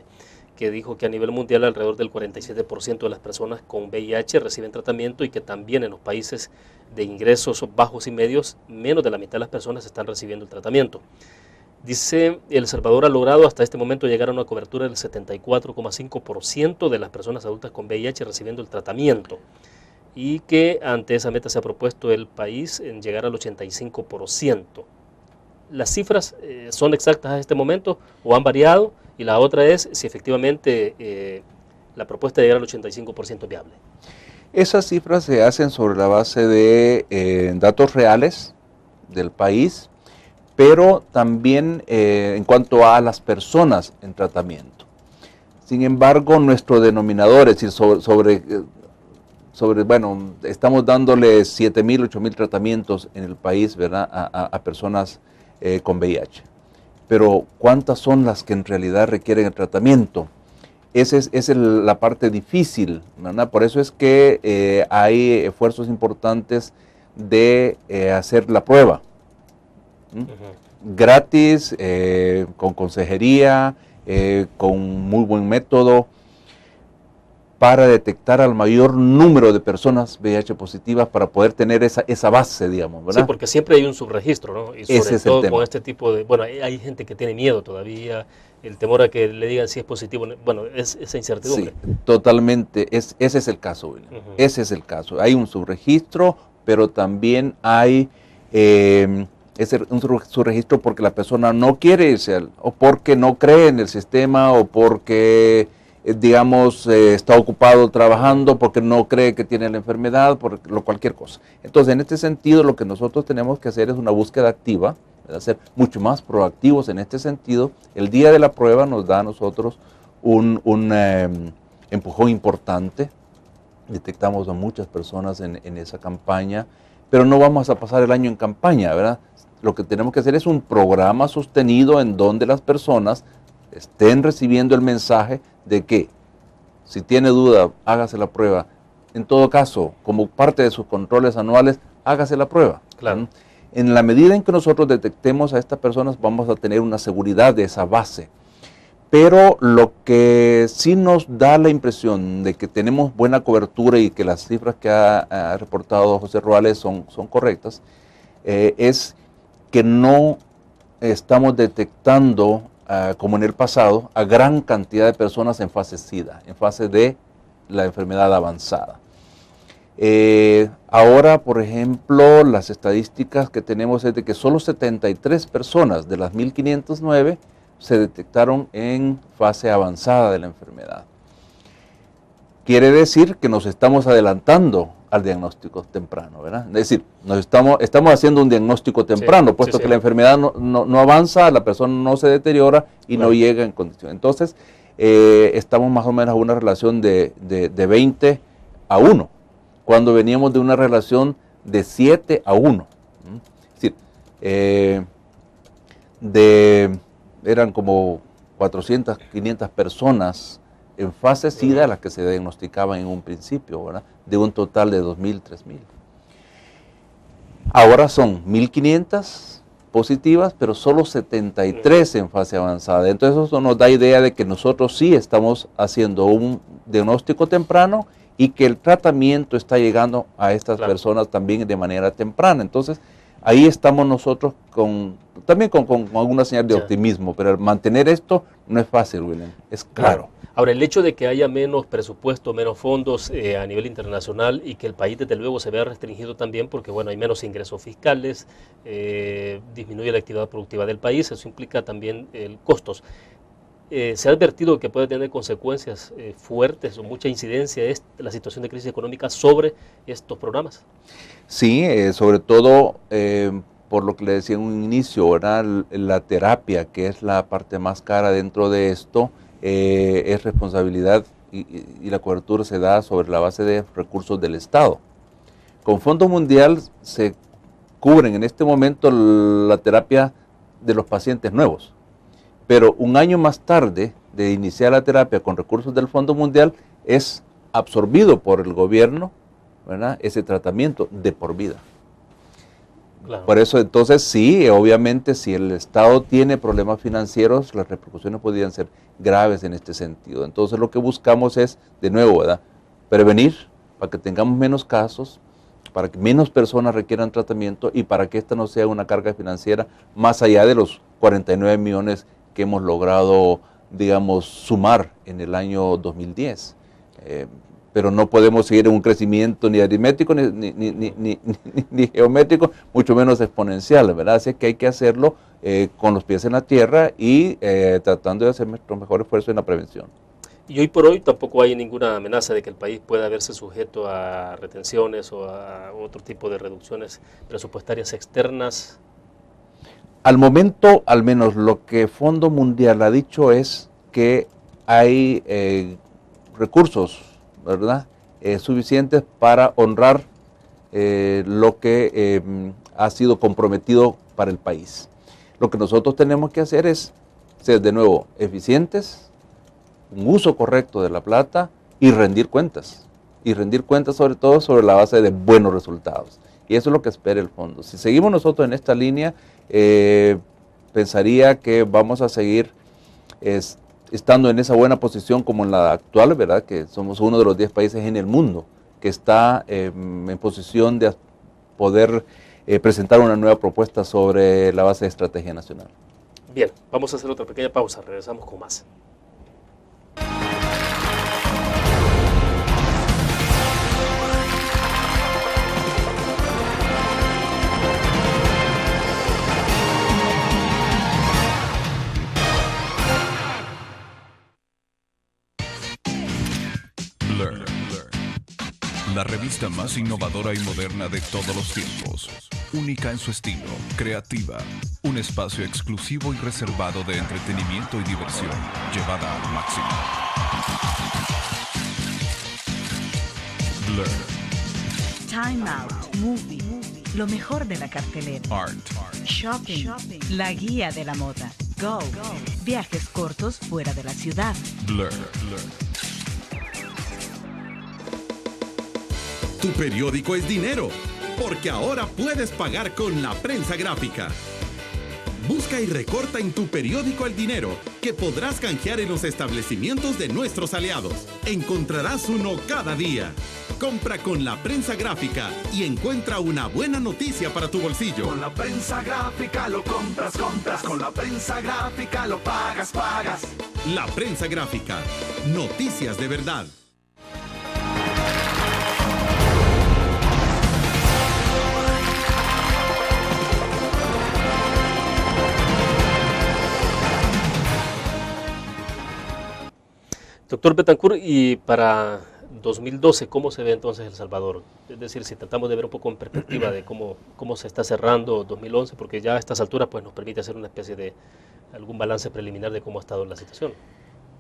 que dijo que a nivel mundial alrededor del 47% de las personas con VIH reciben tratamiento y que también en los países de ingresos bajos y medios, menos de la mitad de las personas están recibiendo el tratamiento. Dice, El Salvador ha logrado hasta este momento llegar a una cobertura del 74,5% de las personas adultas con VIH recibiendo el tratamiento, y que ante esa meta se ha propuesto el país en llegar al 85%. ¿Las cifras son exactas a este momento o han variado? Y la otra es si efectivamente la propuesta de llegar al 85% es viable. Esas cifras se hacen sobre la base de datos reales del país, pero también en cuanto a las personas en tratamiento. Sin embargo, nuestro denominador, es decir, bueno, estamos dándole 7.000, 8.000 tratamientos en el país, ¿verdad?, a personas con VIH. Pero ¿cuántas son las que en realidad requieren el tratamiento? Esa es la parte difícil, ¿verdad? Por eso es que hay esfuerzos importantes de hacer la prueba. Gratis, con consejería, con muy buen método, para detectar al mayor número de personas VIH positivas para poder tener esa base, digamos, ¿verdad? Sí, porque siempre hay un subregistro, ¿no? Y sobre Ese es todo el tema. con este tipo de... Bueno, hay gente que tiene miedo todavía, el temor a que le digan si es positivo. Bueno, es esa incertidumbre. Sí, totalmente. Ese es el caso, William. Ese es el caso. Hay un subregistro, pero también hay un subregistro porque la persona no quiere irse, o porque no cree en el sistema, o porque... digamos, está ocupado trabajando porque no cree que tiene la enfermedad, por cualquier cosa. Entonces, en este sentido, lo que nosotros tenemos que hacer es una búsqueda activa, ser mucho más proactivos en este sentido. El día de la prueba nos da a nosotros un empujón importante. Detectamos a muchas personas en esa campaña, pero no vamos a pasar el año en campaña, ¿verdad? Lo que tenemos que hacer es un programa sostenido en donde las personas estén recibiendo el mensaje de que si tiene duda, hágase la prueba. En todo caso, como parte de sus controles anuales, hágase la prueba. Claro. En la medida en que nosotros detectemos a estas personas, vamos a tener una seguridad de esa base. Pero lo que sí nos da la impresión de que tenemos buena cobertura y que las cifras que ha reportado José Ruales son correctas, es que no estamos detectando como en el pasado, a gran cantidad de personas en fase SIDA, en fase de la enfermedad avanzada. Ahora, por ejemplo, las estadísticas que tenemos es de que solo 73 personas de las 1.509 se detectaron en fase avanzada de la enfermedad. Quiere decir que nos estamos adelantando al diagnóstico temprano, ¿verdad? Es decir, estamos haciendo un diagnóstico temprano, puesto que la enfermedad no avanza, la persona no se deteriora y no llega en condición. Entonces, estamos más o menos a una relación de 20 a 1, cuando veníamos de una relación de 7 a 1. Es decir, eran como 400, 500 personas en fase SIDA las que se diagnosticaban en un principio, ¿verdad?, de un total de 2.000, 3.000. Ahora son 1.500 positivas, pero solo 73 en fase avanzada. Entonces eso nos da idea de que nosotros sí estamos haciendo un diagnóstico temprano y que el tratamiento está llegando a estas personas también de manera temprana. Entonces ahí estamos nosotros también con alguna señal de optimismo, pero mantener esto no es fácil, William, es claro. Ahora, el hecho de que haya menos presupuesto, menos fondos a nivel internacional y que el país desde luego se vea restringido también porque bueno, hay menos ingresos fiscales, disminuye la actividad productiva del país, eso implica también costos. Se ha advertido que puede tener consecuencias fuertes o mucha incidencia la situación de crisis económica sobre estos programas. Sí, sobre todo por lo que le decía en un inicio, ¿verdad? La terapia, que es la parte más cara dentro de esto, es responsabilidad y la cobertura se da sobre la base de recursos del Estado. Con Fondo Mundial se cubren en este momento la terapia de los pacientes nuevos, pero un año más tarde de iniciar la terapia con recursos del Fondo Mundial es absorbido por el gobierno, ¿verdad? Ese tratamiento de por vida. Claro. Por eso entonces sí, obviamente si el Estado tiene problemas financieros, las repercusiones podrían ser graves en este sentido. Entonces lo que buscamos es, de nuevo, ¿verdad?, prevenir para que tengamos menos casos, para que menos personas requieran tratamiento y para que esta no sea una carga financiera más allá de los 49 millones que hemos logrado, digamos, sumar en el año 2010. Pero no podemos seguir en un crecimiento ni aritmético ni geométrico, mucho menos exponencial, ¿verdad? Así que hay que hacerlo con los pies en la tierra y tratando de hacer nuestro mejor esfuerzo en la prevención. Y hoy por hoy tampoco hay ninguna amenaza de que el país pueda verse sujeto a retenciones o a otro tipo de reducciones presupuestarias externas. Al momento, al menos lo que Fondo Mundial ha dicho es que hay recursos, ¿verdad?, suficientes para honrar lo que ha sido comprometido para el país. Lo que nosotros tenemos que hacer es ser de nuevo eficientes, un uso correcto de la plata y rendir cuentas sobre todo sobre la base de buenos resultados. Y eso es lo que espera el fondo. Si seguimos nosotros en esta línea, pensaría que vamos a seguir estando en esa buena posición como en la actual, ¿verdad?, que somos uno de los 10 países en el mundo que está en posición de poder presentar una nueva propuesta sobre la base de estrategia nacional. Bien, vamos a hacer otra pequeña pausa, regresamos con más. La revista más innovadora y moderna de todos los tiempos. Única en su estilo, creativa. Un espacio exclusivo y reservado de entretenimiento y diversión, llevada al máximo. Blur. Time Out, Movie, lo mejor de la cartelera. Art. Shopping, la guía de la moda. Go, viajes cortos fuera de la ciudad. Blur. Tu periódico es dinero, porque ahora puedes pagar con la prensa gráfica. Busca y recorta en tu periódico el dinero que podrás canjear en los establecimientos de nuestros aliados. Encontrarás uno cada día. Compra con la prensa gráfica y encuentra una buena noticia para tu bolsillo. Con la prensa gráfica lo compras. Con la prensa gráfica lo pagas. La prensa gráfica. Noticias de verdad. Doctor Betancourt, y para 2012, ¿cómo se ve entonces El Salvador? Es decir, si tratamos de ver un poco en perspectiva de cómo se está cerrando 2011, porque ya a estas alturas pues, nos permite hacer una especie de algún balance preliminar de cómo ha estado la situación.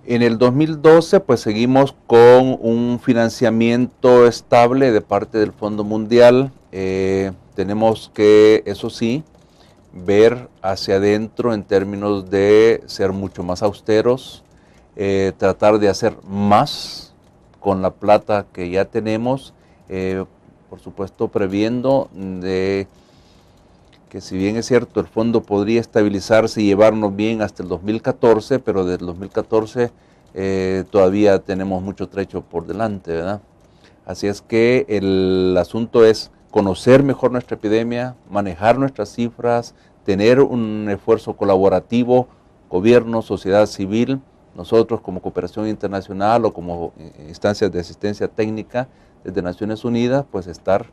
En el 2012 pues seguimos con un financiamiento estable de parte del Fondo Mundial. Tenemos que, eso sí, ver hacia adentro en términos de ser mucho más austeros, tratar de hacer más con la plata que ya tenemos, por supuesto previendo de que si bien es cierto, el fondo podría estabilizarse y llevarnos bien hasta el 2014, pero desde el 2014 todavía tenemos mucho trecho por delante, ¿verdad? Así es que el asunto es conocer mejor nuestra epidemia, manejar nuestras cifras, tener un esfuerzo colaborativo, gobierno, sociedad civil, nosotros como cooperación internacional o como instancias de asistencia técnica desde Naciones Unidas, pues estar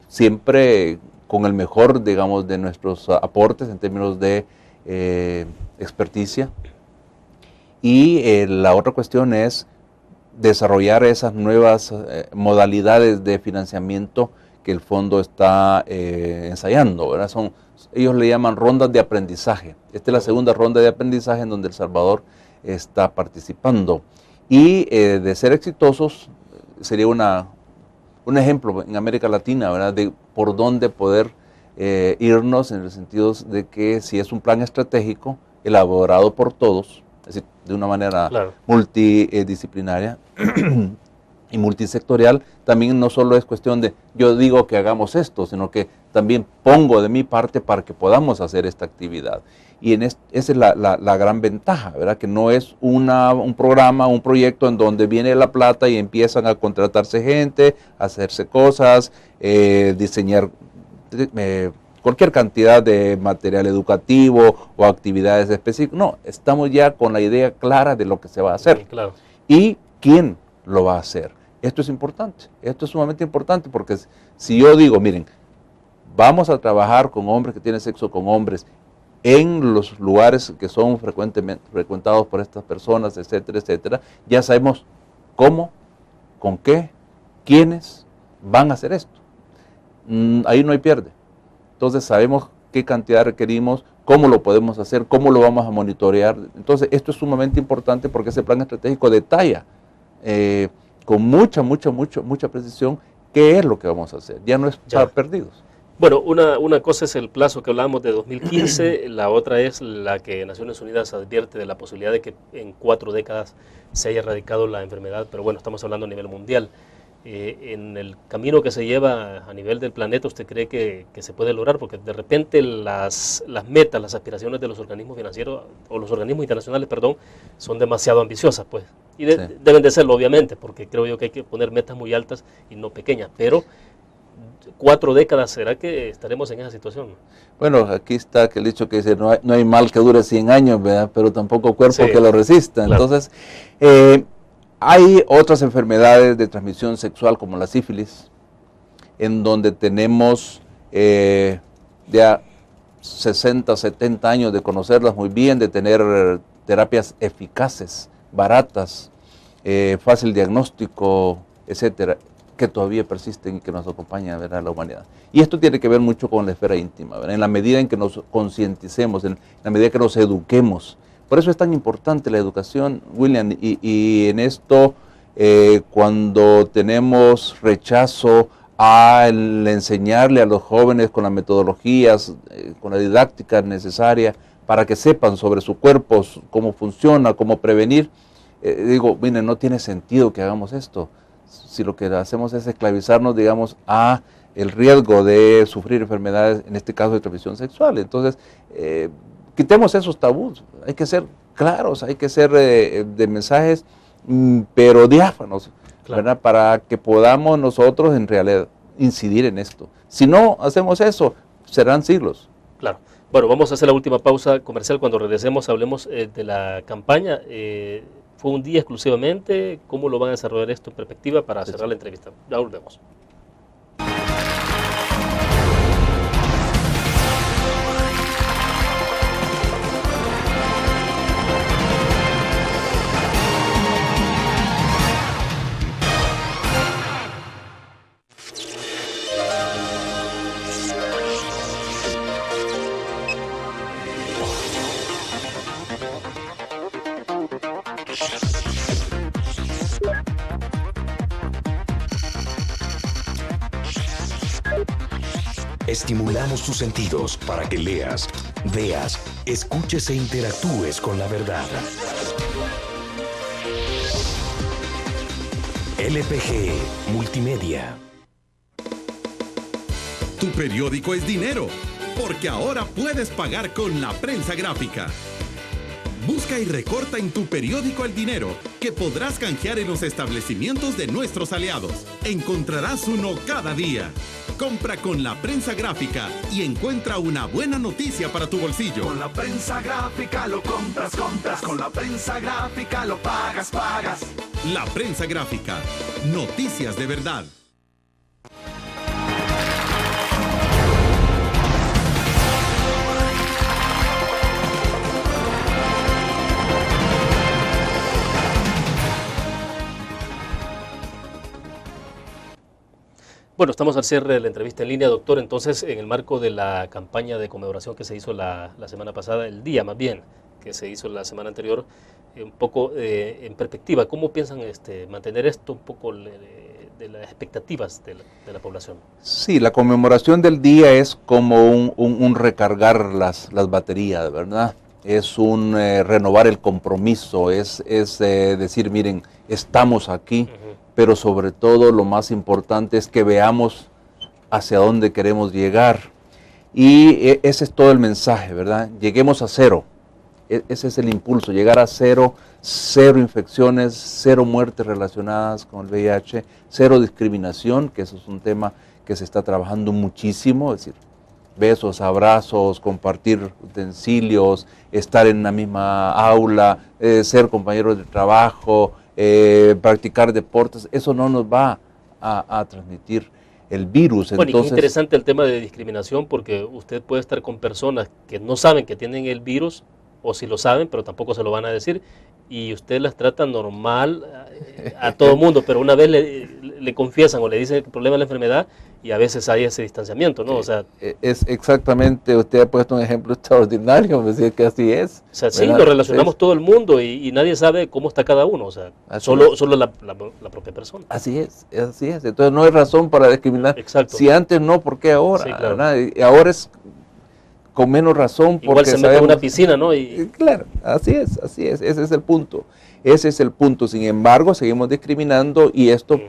siempre con el mejor, digamos, de nuestros aportes en términos de experticia. Y la otra cuestión es desarrollar esas nuevas modalidades de financiamiento que el fondo está ensayando, ¿verdad? Ellos le llaman rondas de aprendizaje. Esta es la segunda ronda de aprendizaje en donde El Salvador está participando. Y de ser exitosos, sería un ejemplo en América Latina, ¿verdad?, de por dónde poder irnos, en el sentido de que si es un plan estratégico elaborado por todos, es decir, de una manera multidisciplinaria y multisectorial, también no solo es cuestión de yo digo que hagamos esto, sino que también pongo de mi parte para que podamos hacer esta actividad. Y esa es la gran ventaja, ¿verdad? Que no es un programa, un proyecto en donde viene la plata y empiezan a contratarse gente, a hacerse cosas, diseñar cualquier cantidad de material educativo o actividades específicas. No, estamos ya con la idea clara de lo que se va a hacer. Sí, claro. Y quién lo va a hacer. Esto es importante, esto es sumamente importante, porque si yo digo, miren, vamos a trabajar con hombres que tienen sexo con hombres en los lugares que son frecuentemente frecuentados por estas personas, etcétera, etcétera, ya sabemos cómo, con qué, quiénes van a hacer esto. Ahí no hay pierde. Entonces sabemos qué cantidad requerimos, cómo lo podemos hacer, cómo lo vamos a monitorear. Entonces esto es sumamente importante porque ese plan estratégico detalla con mucha precisión qué es lo que vamos a hacer. Ya no es para perdidos. Bueno, una cosa es el plazo que hablábamos de 2015, la otra es la que Naciones Unidas advierte de la posibilidad de que en 4 décadas se haya erradicado la enfermedad, pero bueno, estamos hablando a nivel mundial. En el camino que se lleva a nivel del planeta, ¿usted cree que se puede lograr? Porque de repente las metas, las aspiraciones de los organismos financieros, o los organismos internacionales, perdón, son demasiado ambiciosas, pues. Y deben de serlo, obviamente, porque creo yo que hay que poner metas muy altas y no pequeñas, pero 4 décadas, ¿será que estaremos en esa situación? Bueno, aquí está que el dicho que dice, no hay mal que dure 100 años, ¿verdad? Pero tampoco cuerpo que lo resista. Claro. Entonces, hay otras enfermedades de transmisión sexual como la sífilis, en donde tenemos ya 60, 70 años de conocerlas muy bien, de tener terapias eficaces, baratas, fácil diagnóstico, etcétera, que todavía persisten y que nos acompañan, ¿verdad?, a la humanidad. Y esto tiene que ver mucho con la esfera íntima, ¿verdad? En la medida en que nos concienticemos, en la medida que nos eduquemos. Por eso es tan importante la educación, William, y en esto, cuando tenemos rechazo al enseñarle a los jóvenes con las metodologías, con la didáctica necesaria para que sepan sobre su cuerpo, cómo funciona, cómo prevenir, digo, miren, no tiene sentido que hagamos esto. Si lo que hacemos es esclavizarnos, digamos, a el riesgo de sufrir enfermedades, en este caso de transmisión sexual. Entonces, quitemos esos tabús, hay que ser claros, hay que ser de mensajes, pero diáfanos, ¿verdad?, para que podamos nosotros en realidad incidir en esto. Si no hacemos eso, serán siglos. Claro. Bueno, vamos a hacer la última pausa comercial. Cuando regresemos hablemos de la campaña. ¿Fue un día exclusivamente? ¿Cómo lo van a desarrollar esto en perspectiva para cerrar la entrevista? Ya volvemos. Estimulamos tus sentidos para que leas, veas, escuches e interactúes con la verdad. LPG Multimedia. Tu periódico es dinero, porque ahora puedes pagar con la prensa gráfica. Busca y recorta en tu periódico el dinero que podrás canjear en los establecimientos de nuestros aliados. Encontrarás uno cada día. Compra con la prensa gráfica y encuentra una buena noticia para tu bolsillo. Con la prensa gráfica lo compras. Con la prensa gráfica lo pagas. La prensa gráfica. Noticias de verdad. Bueno, estamos al cierre de la entrevista en línea, doctor. Entonces, en el marco de la campaña de conmemoración que se hizo la semana pasada, el día más bien, que se hizo la semana anterior, un poco en perspectiva, ¿cómo piensan mantener esto un poco de las expectativas de la población? Sí, la conmemoración del día es como un recargar las baterías, ¿verdad? Es un renovar el compromiso, es decir, miren, estamos aquí. Pero sobre todo lo más importante es que veamos hacia dónde queremos llegar. Y ese es todo el mensaje, ¿verdad? Lleguemos a cero. Ese es el impulso, llegar a cero, cero infecciones, cero muertes relacionadas con el VIH, cero discriminación, que eso es un tema que se está trabajando muchísimo, es decir, besos, abrazos, compartir utensilios, estar en la misma aula, ser compañeros de trabajo, practicar deportes, eso no nos va a transmitir el virus. Bueno, entonces, y es interesante el tema de discriminación porque usted puede estar con personas que no saben que tienen el virus o si lo saben, pero tampoco se lo van a decir y usted las trata normal a todo mundo, pero una vez le confiesan o le dicen el problema de la enfermedad y a veces hay ese distanciamiento, ¿no? O sea, es exactamente, usted ha puesto un ejemplo extraordinario, me decía que así es. O sea, sí, lo relacionamos todo el mundo y nadie sabe cómo está cada uno, o sea, solo la propia persona. Así es, entonces no hay razón para discriminar. Exacto. Si antes no, ¿por qué ahora? Sí, claro. ¿Verdad? Y ahora es con menos razón porque igual se mete en una piscina, ¿no? Claro, así es, ese es el punto. Ese es el punto. Sin embargo, seguimos discriminando y esto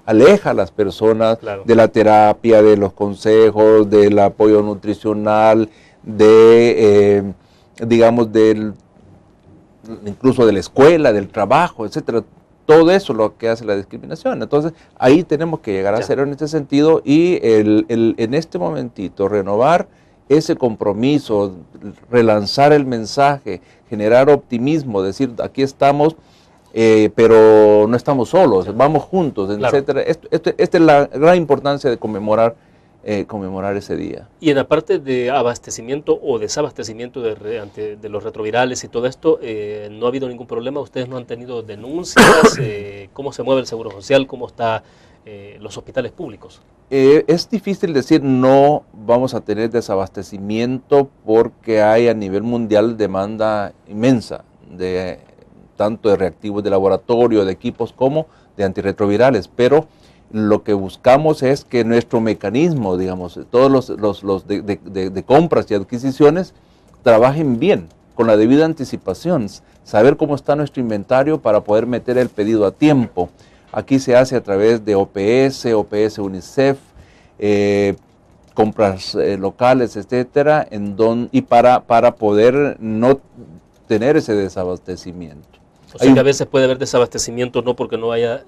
aleja a las personas de la terapia, de los consejos, del apoyo nutricional, digamos, incluso de la escuela, del trabajo, etcétera. Todo eso es lo que hace la discriminación. Entonces, ahí tenemos que llegar a cero en este sentido y en este momentito renovar ese compromiso, relanzar el mensaje, generar optimismo, decir, aquí estamos, pero no estamos solos, vamos juntos, etcétera. Esta es la gran importancia de conmemorar ese día. Y en la parte de abastecimiento o desabastecimiento de los retrovirales y todo esto, ¿no ha habido ningún problema? ¿Ustedes no han tenido denuncias? ¿Cómo se mueve el Seguro Social? ¿Cómo están los hospitales públicos? Es difícil decir no vamos a tener desabastecimiento porque hay a nivel mundial demanda inmensa tanto de reactivos de laboratorio, de equipos como de antirretrovirales, pero lo que buscamos es que nuestro mecanismo, digamos, todos los de compras y adquisiciones trabajen bien, con la debida anticipación, saber cómo está nuestro inventario para poder meter el pedido a tiempo. Aquí se hace a través de OPS UNICEF, compras locales, etcétera, y para poder no tener ese desabastecimiento. O sea que a veces puede haber desabastecimiento no porque no haya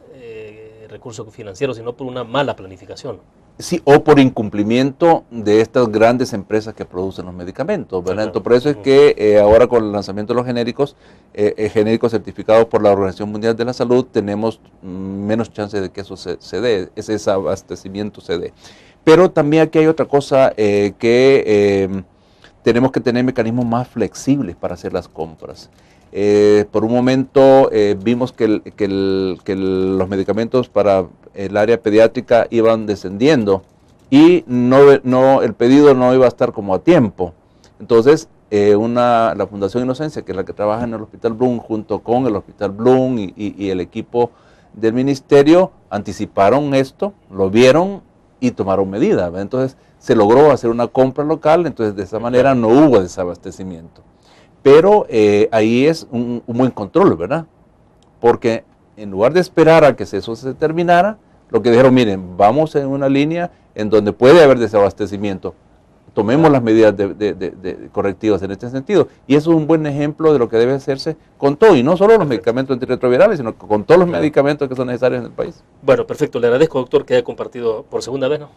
recursos financieros, sino por una mala planificación. Sí, o por incumplimiento de estas grandes empresas que producen los medicamentos, ¿verdad? Entonces, por eso es que ahora con el lanzamiento de los genéricos certificados por la Organización Mundial de la Salud, tenemos menos chance de que eso se dé, ese desabastecimiento se dé. Pero también aquí hay otra cosa que tenemos que tener mecanismos más flexibles para hacer las compras. Por un momento vimos que los medicamentos para el área pediátrica iban descendiendo y el pedido no iba a estar como a tiempo. Entonces, la Fundación Inocencia, que es la que trabaja en el Hospital Blum, junto con el Hospital Blum y el equipo del ministerio, anticiparon esto, lo vieron y tomaron medidas, ¿verdad? Entonces, se logró hacer una compra local, entonces de esa manera no hubo desabastecimiento. Pero ahí es un buen control, ¿verdad? Porque en lugar de esperar a que eso se terminara, lo que dijeron, miren, vamos en una línea en donde puede haber desabastecimiento. tomemos las medidas correctivas en este sentido. Y eso es un buen ejemplo de lo que debe hacerse con todo, y no solo los medicamentos antirretrovirales, sino con todos los medicamentos que son necesarios en el país. Bueno, perfecto. Le agradezco, doctor, que haya compartido por segunda vez, ¿no?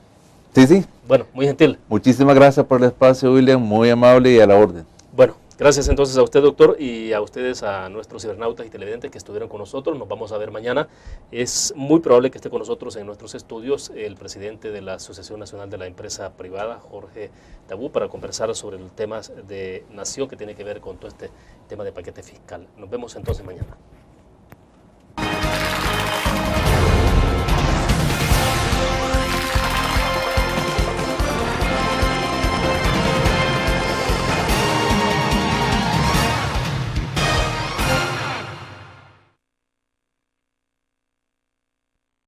Sí, sí. Bueno, muy gentil. Muchísimas gracias por el espacio, William, muy amable y a la orden. Bueno, gracias entonces a usted, doctor, y a ustedes, a nuestros cibernautas y televidentes que estuvieron con nosotros. Nos vamos a ver mañana. Es muy probable que esté con nosotros en nuestros estudios el presidente de la Asociación Nacional de la Empresa Privada, Jorge Tabú, para conversar sobre el tema de nación que tiene que ver con todo este tema de paquete fiscal. Nos vemos entonces mañana.